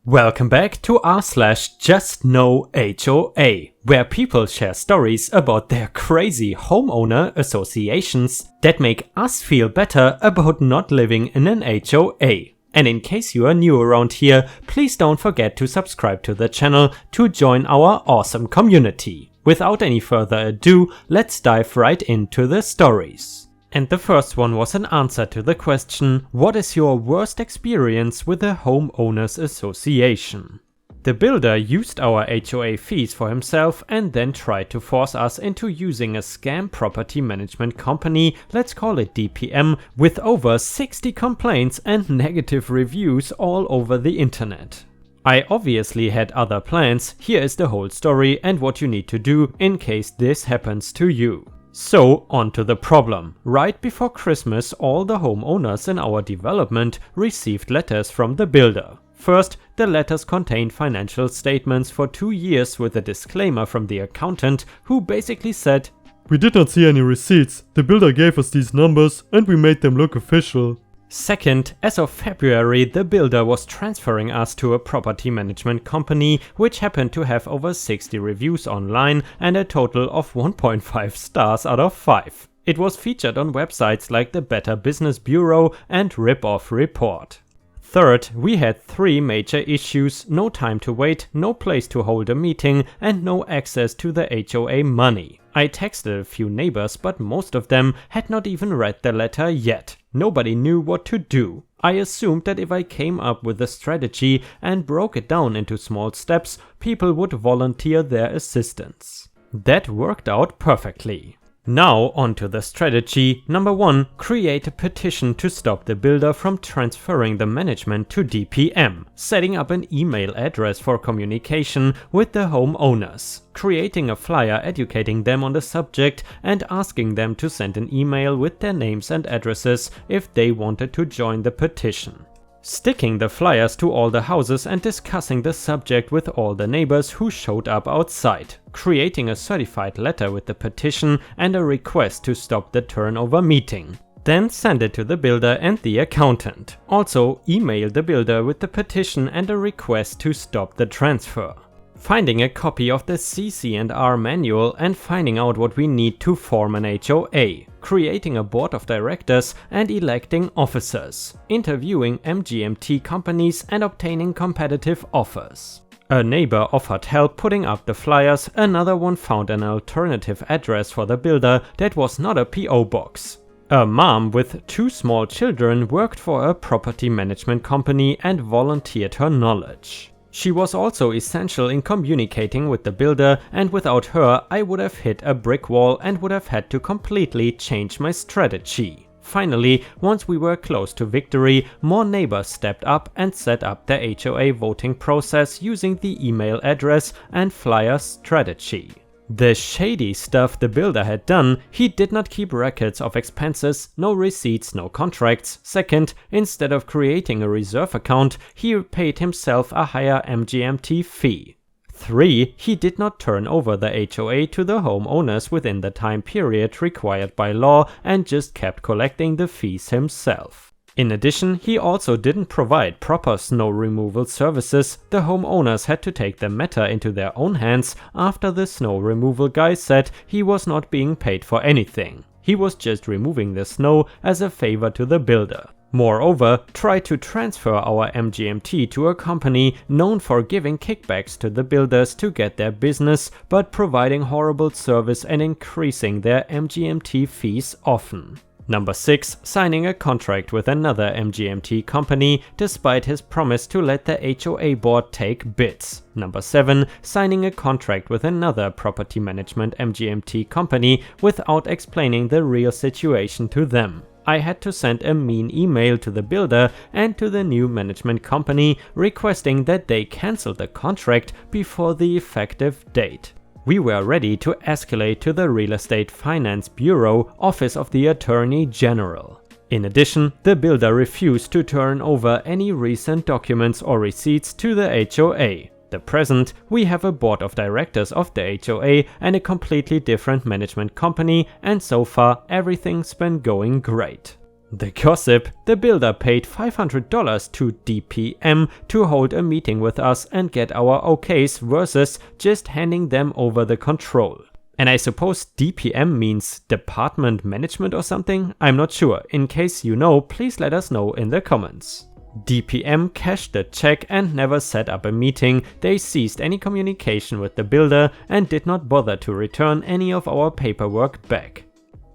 Welcome back to r/JustNoHOA, where people share stories about their crazy homeowner associations that make us feel better about not living in an HOA. And in case you are new around here, please don't forget to subscribe to the channel to join our awesome community. Without any further ado, let's dive right into the stories. And the first one was an answer to the question, what is your worst experience with a homeowners association? The builder used our HOA fees for himself and then tried to force us into using a scam property management company, let's call it DPM, with over 60 complaints and negative reviews all over the internet. I obviously had other plans. Here is the whole story and what you need to do in case this happens to you. So, on to the problem. Right before Christmas, all the homeowners in our development received letters from the builder. First, the letters contained financial statements for 2 years with a disclaimer from the accountant who basically said, "We did not see any receipts. The builder gave us these numbers and we made them look official." Second, as of February, the builder was transferring us to a property management company which happened to have over 60 reviews online and a total of 1.5 stars out of 5. It was featured on websites like the Better Business Bureau and Rip-Off Report. Third, we had 3 major issues: no time to wait, no place to hold a meeting, and no access to the HOA money. I texted a few neighbors, but most of them had not even read the letter yet. Nobody knew what to do. I assumed that if I came up with a strategy and broke it down into small steps, people would volunteer their assistance. That worked out perfectly. Now onto the strategy. Number 1, create a petition to stop the builder from transferring the management to DPM, setting up an email address for communication with the homeowners, creating a flyer educating them on the subject and asking them to send an email with their names and addresses if they wanted to join the petition. Sticking the flyers to all the houses and discussing the subject with all the neighbors who showed up outside. Creating a certified letter with the petition and a request to stop the turnover meeting. Then send it to the builder and the accountant. Also email the builder with the petition and a request to stop the transfer. Finding a copy of the CC&R manual and finding out what we need to form an HOA. Creating a board of directors and electing officers. Interviewing MGMT companies and obtaining competitive offers. A neighbor offered help putting up the flyers, another one found an alternative address for the builder that was not a PO box. A mom with 2 small children worked for a property management company and volunteered her knowledge. She was also essential in communicating with the builder, and without her I would have hit a brick wall and would have had to completely change my strategy. Finally, once we were close to victory, more neighbors stepped up and set up the HOA voting process using the email address and flyer strategy. The shady stuff the builder had done: he did not keep records of expenses, no receipts, no contracts. Second, instead of creating a reserve account, he paid himself a higher MGMT fee. 3. He did not turn over the HOA to the homeowners within the time period required by law and just kept collecting the fees himself. In addition, he also didn't provide proper snow removal services. The homeowners had to take the matter into their own hands after the snow removal guy said he was not being paid for anything. He was just removing the snow as a favor to the builder. Moreover, tried to transfer our MGMT to a company known for giving kickbacks to the builders to get their business, but providing horrible service and increasing their MGMT fees often. Number 6, signing a contract with another MGMT company despite his promise to let the HOA board take bids. Number 7, signing a contract with another property management MGMT company without explaining the real situation to them. I had to send a mean email to the builder and to the new management company requesting that they cancel the contract before the effective date. We were ready to escalate to the Real Estate Finance Bureau, Office of the Attorney General. In addition, the builder refused to turn over any recent documents or receipts to the HOA. At present, we have a board of directors of the HOA and a completely different management company, and so far everything's been going great. The gossip: the builder paid $500 to DPM to hold a meeting with us and get our okays versus just handing them over the control. And I suppose DPM means Department Management or something? I'm not sure. In case you know, please let us know in the comments. DPM cashed the check and never set up a meeting. They ceased any communication with the builder and did not bother to return any of our paperwork back.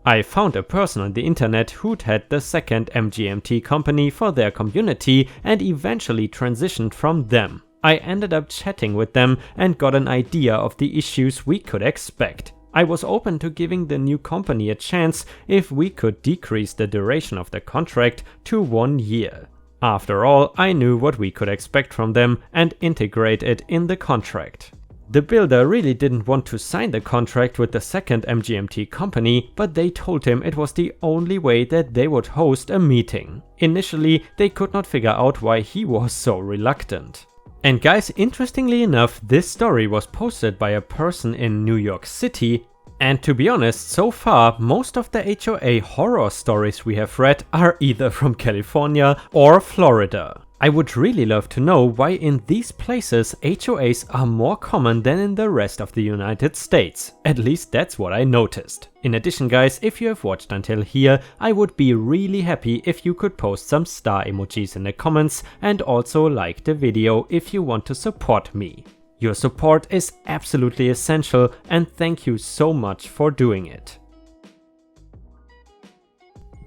I found a person on the internet who'd had the second MGMT company for their community and eventually transitioned from them. I ended up chatting with them and got an idea of the issues we could expect. I was open to giving the new company a chance if we could decrease the duration of the contract to 1 year. After all, I knew what we could expect from them and integrate it in the contract. The builder really didn't want to sign the contract with the second MGMT company, but they told him it was the only way that they would host a meeting. Initially, they could not figure out why he was so reluctant. And guys, interestingly enough, this story was posted by a person in New York City. And to be honest, so far, most of the HOA horror stories we have read are either from California or Florida. I would really love to know why in these places HOAs are more common than in the rest of the United States. At least that's what I noticed. In addition guys, if you have watched until here, I would be really happy if you could post some star emojis in the comments and also like the video if you want to support me. Your support is absolutely essential and thank you so much for doing it.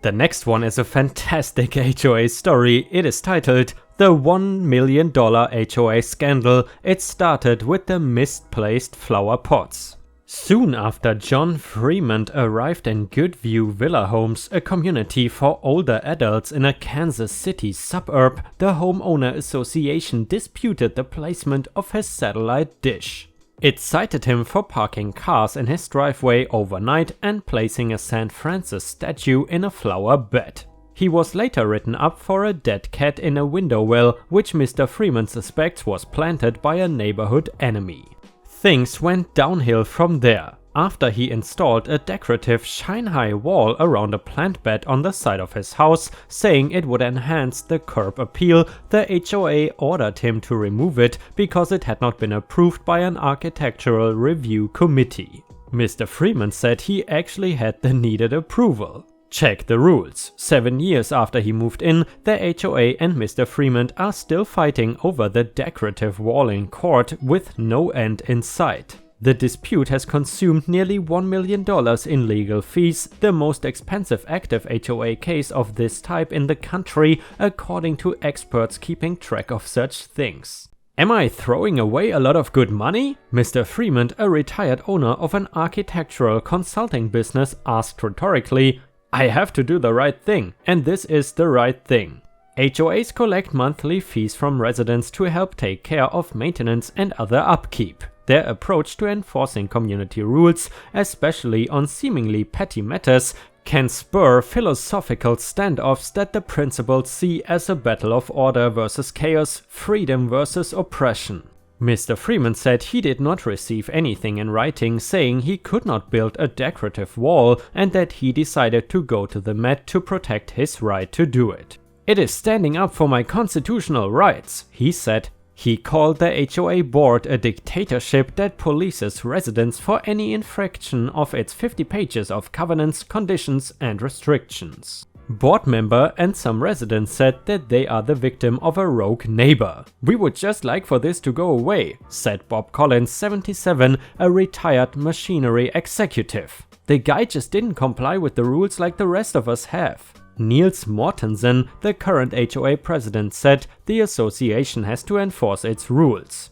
The next one is a fantastic HOA story. It is titled The $1 Million HOA Scandal. It started with the misplaced flower pots. Soon after John Fremont arrived in Goodview Villa Homes, a community for older adults in a Kansas City suburb, the homeowner association disputed the placement of his satellite dish. It cited him for parking cars in his driveway overnight and placing a St. Francis statue in a flower bed. He was later written up for a dead cat in a window well, which Mr. Freeman suspects was planted by a neighborhood enemy. Things went downhill from there. After he installed a decorative shine-high wall around a plant bed on the side of his house, saying it would enhance the curb appeal, the HOA ordered him to remove it because it had not been approved by an architectural review committee. Mr. Freeman said he actually had the needed approval. Check the rules. 7 years after he moved in, the HOA and Mr. Freeman are still fighting over the decorative wall in court with no end in sight. The dispute has consumed nearly $1 million in legal fees, the most expensive active HOA case of this type in the country, according to experts keeping track of such things. Am I throwing away a lot of good money? Mr. Freeman, a retired owner of an architectural consulting business, asked rhetorically. I have to do the right thing, and this is the right thing. HOAs collect monthly fees from residents to help take care of maintenance and other upkeep. Their approach to enforcing community rules, especially on seemingly petty matters, can spur philosophical standoffs that the principals see as a battle of order versus chaos, freedom versus oppression. Mr. Freeman said he did not receive anything in writing saying he could not build a decorative wall and that he decided to go to the Met to protect his right to do it. It is standing up for my constitutional rights, he said. He called the HOA board a dictatorship that polices residents for any infraction of its 50 pages of covenants, conditions and restrictions. Board member and some residents said that they are the victim of a rogue neighbor. We would just like for this to go away, said Bob Collins, 77, a retired machinery executive. The guy just didn't comply with the rules like the rest of us have. Niels Mortensen, the current HOA president, said the association has to enforce its rules.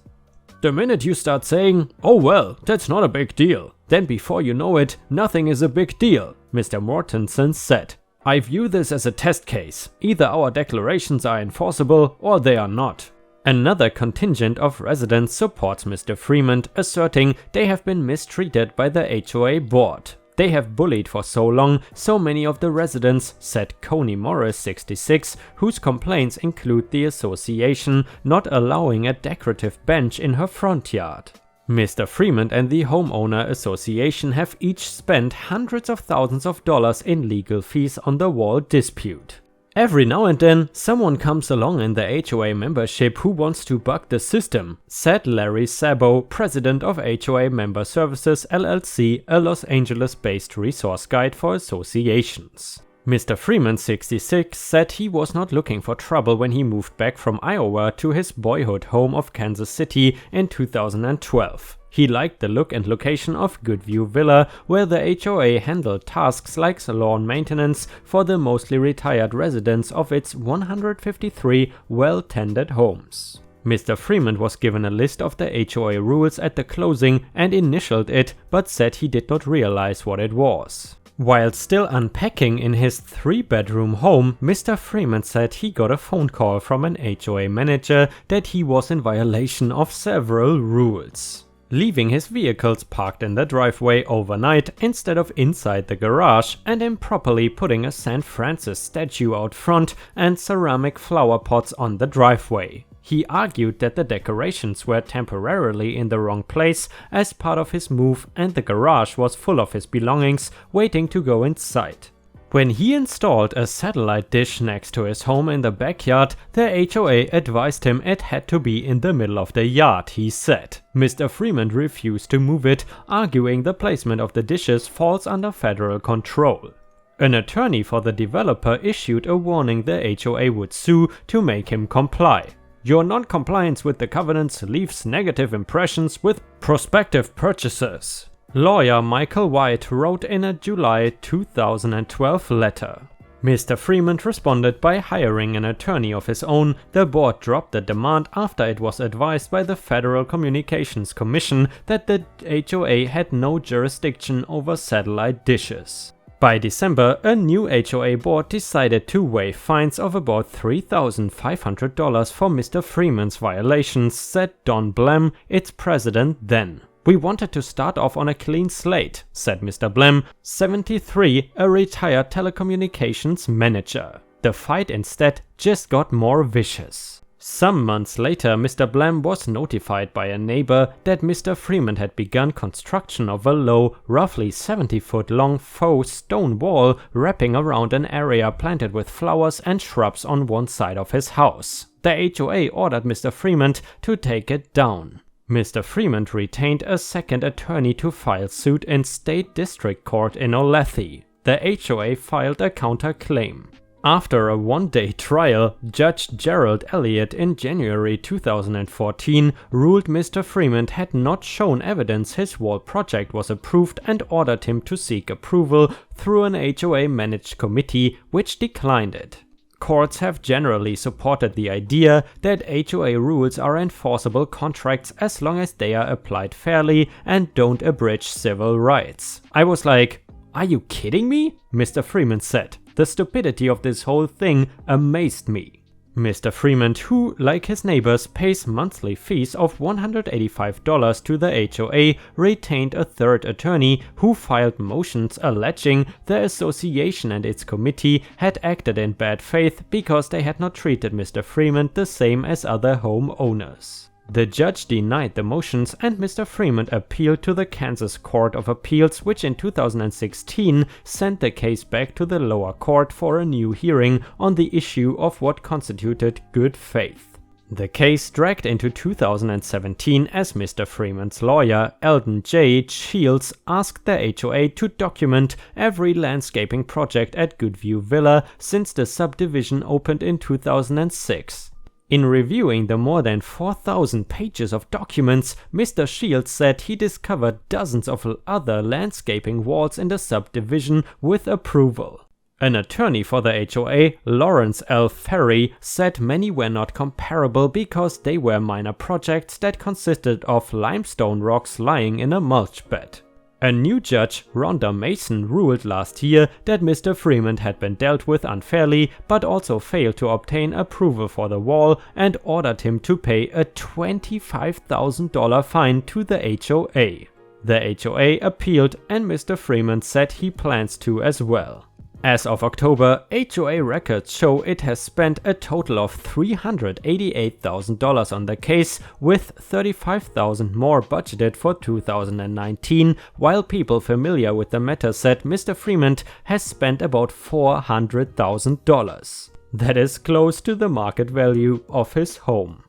The minute you start saying, oh well, that's not a big deal, then before you know it, nothing is a big deal, Mr. Mortensen said. I view this as a test case. Either our declarations are enforceable or they are not. Another contingent of residents supports Mr. Freeman, asserting they have been mistreated by the HOA board. They have bullied for so long, so many of the residents, said Coney Morris, 66, whose complaints include the association not allowing a decorative bench in her front yard. Mr. Freeman and the Homeowner Association have each spent hundreds of thousands of dollars in legal fees on the wall dispute. Every now and then, someone comes along in the HOA membership who wants to bug the system, said Larry Sabo, president of HOA Member Services LLC, a Los Angeles-based resource guide for associations. Mr. Freeman, 66, said he was not looking for trouble when he moved back from Iowa to his boyhood home of Kansas City in 2012. He liked the look and location of Goodview Villa, where the HOA handled tasks like lawn maintenance for the mostly retired residents of its 153 well-tended homes. Mr. Freeman was given a list of the HOA rules at the closing and initialed it, but said he did not realize what it was. While still unpacking in his 3-bedroom home, Mr. Freeman said he got a phone call from an HOA manager that he was in violation of several rules. Leaving his vehicles parked in the driveway overnight instead of inside the garage, and improperly putting a St. Francis statue out front and ceramic flower pots on the driveway. He argued that the decorations were temporarily in the wrong place as part of his move, and the garage was full of his belongings waiting to go inside. When he installed a satellite dish next to his home in the backyard, the HOA advised him it had to be in the middle of the yard, he said. Mr. Freeman refused to move it, arguing the placement of the dishes falls under federal control. An attorney for the developer issued a warning the HOA would sue to make him comply. Your non-compliance with the covenants leaves negative impressions with prospective purchasers, lawyer Michael White wrote in a July 2012 letter. Mr. Freeman responded by hiring an attorney of his own. The board dropped the demand after it was advised by the Federal Communications Commission that the HOA had no jurisdiction over satellite dishes. By December, a new HOA board decided to waive fines of about $3,500 for Mr. Freeman's violations, said Don Blem, its president then. We wanted to start off on a clean slate, said Mr. Blem, 73, a retired telecommunications manager. The fight instead just got more vicious. Some months later, Mr. Blem was notified by a neighbor that Mr. Freeman had begun construction of a low, roughly 70-foot long faux stone wall wrapping around an area planted with flowers and shrubs on one side of his house. The HOA ordered Mr. Freeman to take it down. Mr. Freeman retained a second attorney to file suit in State District Court in Olathe. The HOA filed a counterclaim. After a one-day trial, Judge Gerald Elliott in January 2014 ruled Mr. Freeman had not shown evidence his wall project was approved and ordered him to seek approval through an HOA-managed committee, which declined it. Courts have generally supported the idea that HOA rules are enforceable contracts as long as they are applied fairly and don't abridge civil rights. I was like, are you kidding me? Mr. Freeman said. The stupidity of this whole thing amazed me. Mr. Freeman, who, like his neighbors, pays monthly fees of $185 to the HOA, retained a third attorney who filed motions alleging the association and its committee had acted in bad faith because they had not treated Mr. Freeman the same as other homeowners. The judge denied the motions, and Mr. Freeman appealed to the Kansas Court of Appeals, which in 2016 sent the case back to the lower court for a new hearing on the issue of what constituted good faith. The case dragged into 2017 as Mr. Freeman's lawyer, Eldon J. Shields, asked the HOA to document every landscaping project at Goodview Villa since the subdivision opened in 2006. In reviewing the more than 4,000 pages of documents, Mr. Shields said he discovered dozens of other landscaping walls in the subdivision with approval. An attorney for the HOA, Lawrence L. Ferry, said many were not comparable because they were minor projects that consisted of limestone rocks lying in a mulch bed. A new judge, Rhonda Mason, ruled last year that Mr. Freeman had been dealt with unfairly, but also failed to obtain approval for the wall and ordered him to pay a $25,000 fine to the HOA. The HOA appealed, and Mr. Freeman said he plans to as well. As of October, HOA records show it has spent a total of $388,000 on the case, with $35,000 more budgeted for 2019, while people familiar with the matter said Mr. Freeman has spent about $400,000. That is close to the market value of his home.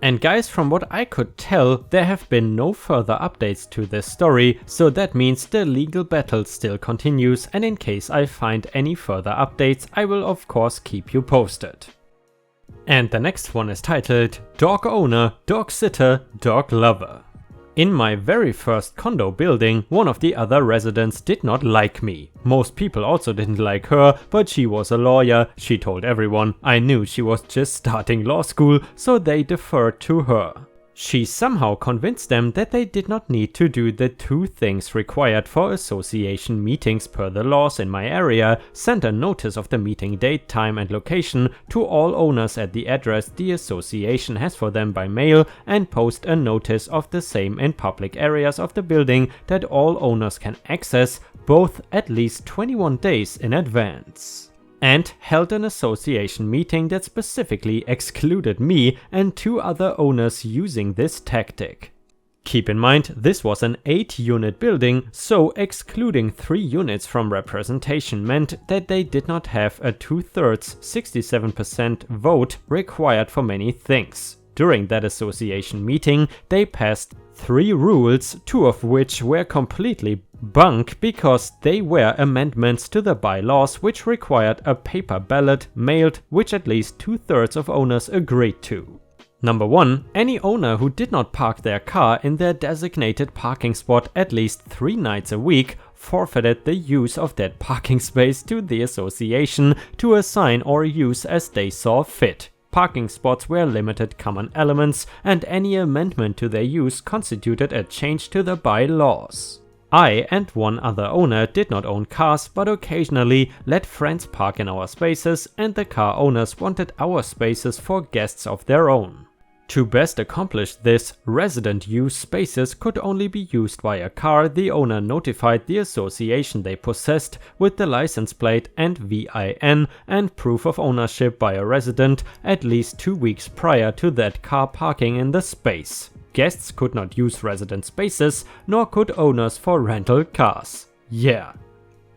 And guys, from what I could tell, there have been no further updates to this story, so that means the legal battle still continues, and in case I find any further updates, I will of course keep you posted. And the next one is titled Dog Owner, Dog Sitter, Dog Lover. In my very first condo building, one of the other residents did not like me. Most people also didn't like her, but she was a lawyer, she told everyone. I knew she was just starting law school, so they deferred to her. She somehow convinced them that they did not need to do the 2 things required for association meetings per the laws in my area, sent a notice of the meeting date, time and location to all owners at the address the association has for them by mail, and post a notice of the same in public areas of the building that all owners can access, both at least 21 days in advance. And held an association meeting that specifically excluded me and 2 other owners using this tactic. Keep in mind, this was an 8-unit building, so excluding 3 units from representation meant that they did not have a 2/3 67% vote required for many things. During that association meeting, they passed 3 rules, 2 of which were completely bunk because they were amendments to the bylaws which required a paper ballot mailed, which at least 2/3 of owners agreed to. Number 1, any owner who did not park their car in their designated parking spot at least 3 nights a week forfeited the use of that parking space to the association to assign or use as they saw fit. Parking spots were limited common elements, and any amendment to their use constituted a change to the bylaws. I and 1 other owner did not own cars, but occasionally let friends park in our spaces, and the car owners wanted our spaces for guests of their own. To best accomplish this, resident use spaces could only be used by a car the owner notified the association they possessed with the license plate and VIN and proof of ownership by a resident at least 2 weeks prior to that car parking in the space. Guests could not use resident spaces, nor could owners for rental cars. Yeah.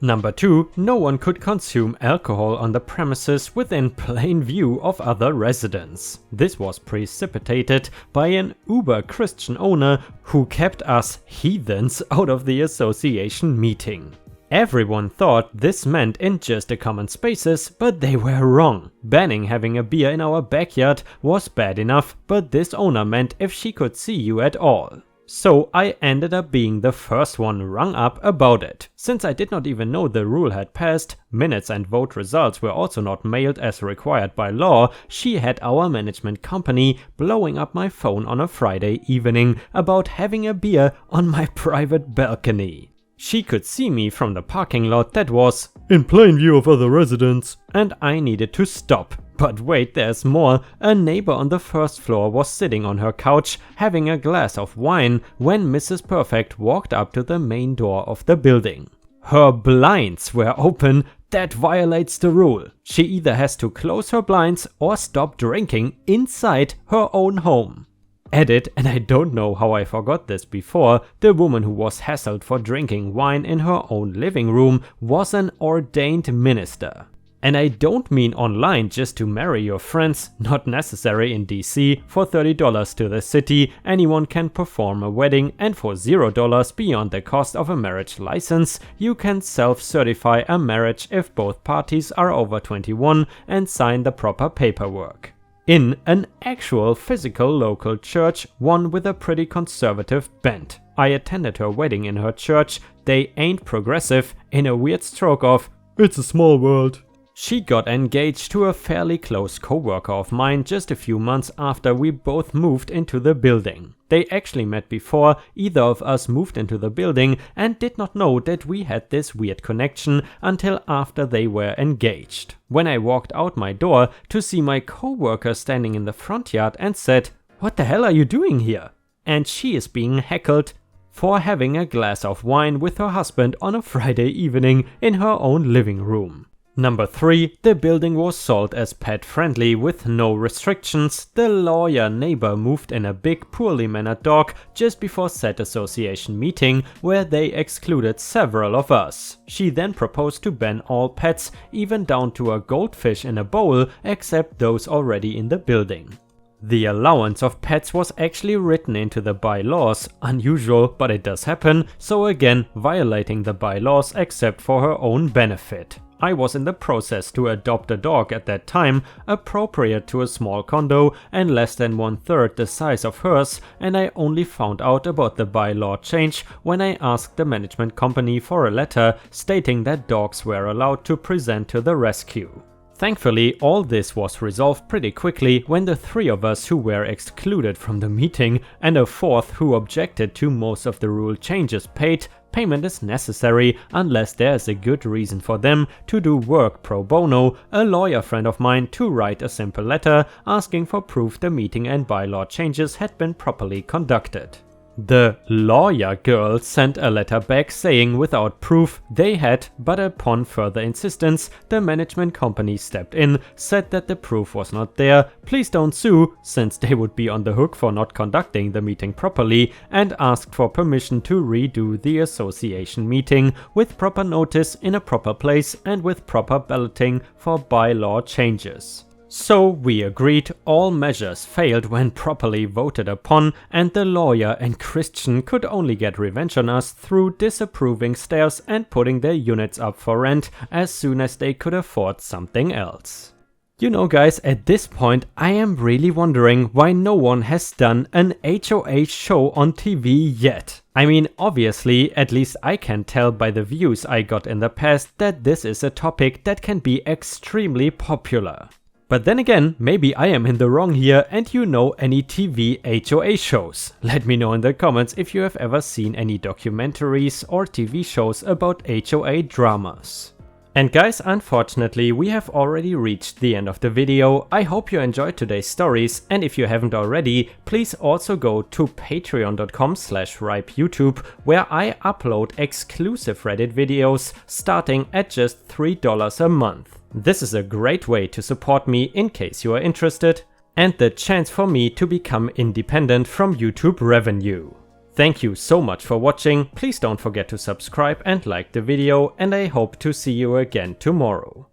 Number 2, no one could consume alcohol on the premises within plain view of other residents. This was precipitated by an uber-Christian owner who kept us heathens out of the association meeting. Everyone thought this meant in just the common spaces, but they were wrong. Banning having a beer in our backyard was bad enough, but this owner meant if she could see you at all. So I ended up being the first one rung up about it. Since I did not even know the rule had passed, minutes and vote results were also not mailed as required by law, she had our management company blowing up my phone on a Friday evening about having a beer on my private balcony. She could see me from the parking lot that was in plain view of other residents, and I needed to stop. But wait, there's more. A neighbor on the first floor was sitting on her couch having a glass of wine when Mrs. Perfect walked up to the main door of the building. Her blinds were open. That violates the rule. She either has to close her blinds or stop drinking inside her own home. Edit, and I don't know how I forgot this before, the woman who was hassled for drinking wine in her own living room was an ordained minister. And I don't mean online just to marry your friends, not necessary in DC. For $30 to the city, anyone can perform a wedding, and for $0 beyond the cost of a marriage license, you can self-certify a marriage if both parties are over 21 and sign the proper paperwork. In an actual physical local church, one with a pretty conservative bent. I attended her wedding in her church. They ain't progressive, in a weird stroke of it's a small world. She got engaged to a fairly close co-worker of mine just a few months after we both moved into the building. They actually met before either of us moved into the building and did not know that we had this weird connection until after they were engaged. When I walked out my door to see my co-worker standing in the front yard and said, "What the hell are you doing here?" And she is being heckled for having a glass of wine with her husband on a Friday evening in her own living room. Number 3. The building was sold as pet friendly with no restrictions. The lawyer neighbor moved in a big poorly mannered dog just before said association meeting where they excluded several of us. She then proposed to ban all pets, even down to a goldfish in a bowl, except those already in the building. The allowance of pets was actually written into the bylaws, unusual but it does happen, so again violating the bylaws except for her own benefit. I was in the process to adopt a dog at that time, appropriate to a small condo and less than 1/3 the size of hers, and I only found out about the bylaw change when I asked the management company for a letter stating that dogs were allowed to present to the rescue. Thankfully, all this was resolved pretty quickly when the 3 of us who were excluded from the meeting and a 4th who objected to most of the rule changes paid. Payment is necessary unless there is a good reason for them to do work pro bono, a lawyer friend of mine to write a simple letter asking for proof the meeting and bylaw changes had been properly conducted. The lawyer girl sent a letter back saying without proof they had, but upon further insistence, the management company stepped in, said that the proof was not there, please don't sue, since they would be on the hook for not conducting the meeting properly, and asked for permission to redo the association meeting with proper notice in a proper place and with proper balloting for bylaw changes. So we agreed, all measures failed when properly voted upon, and the lawyer and Christian could only get revenge on us through disapproving stares and putting their units up for rent as soon as they could afford something else. You know guys, at this point I am really wondering why no one has done an HOA show on TV yet. I mean, obviously, at least I can tell by the views I got in the past that this is a topic that can be extremely popular. But then again, maybe I am in the wrong here and you know any TV HOA shows. Let me know in the comments if you have ever seen any documentaries or TV shows about HOA dramas. And guys, unfortunately we have already reached the end of the video. I hope you enjoyed today's stories, and if you haven't already, please also go to patreon.com/ripeyoutube where I upload exclusive Reddit videos starting at just $3 a month. This is a great way to support me in case you are interested, and the chance for me to become independent from YouTube revenue. Thank you so much for watching, please don't forget to subscribe and like the video, and I hope to see you again tomorrow.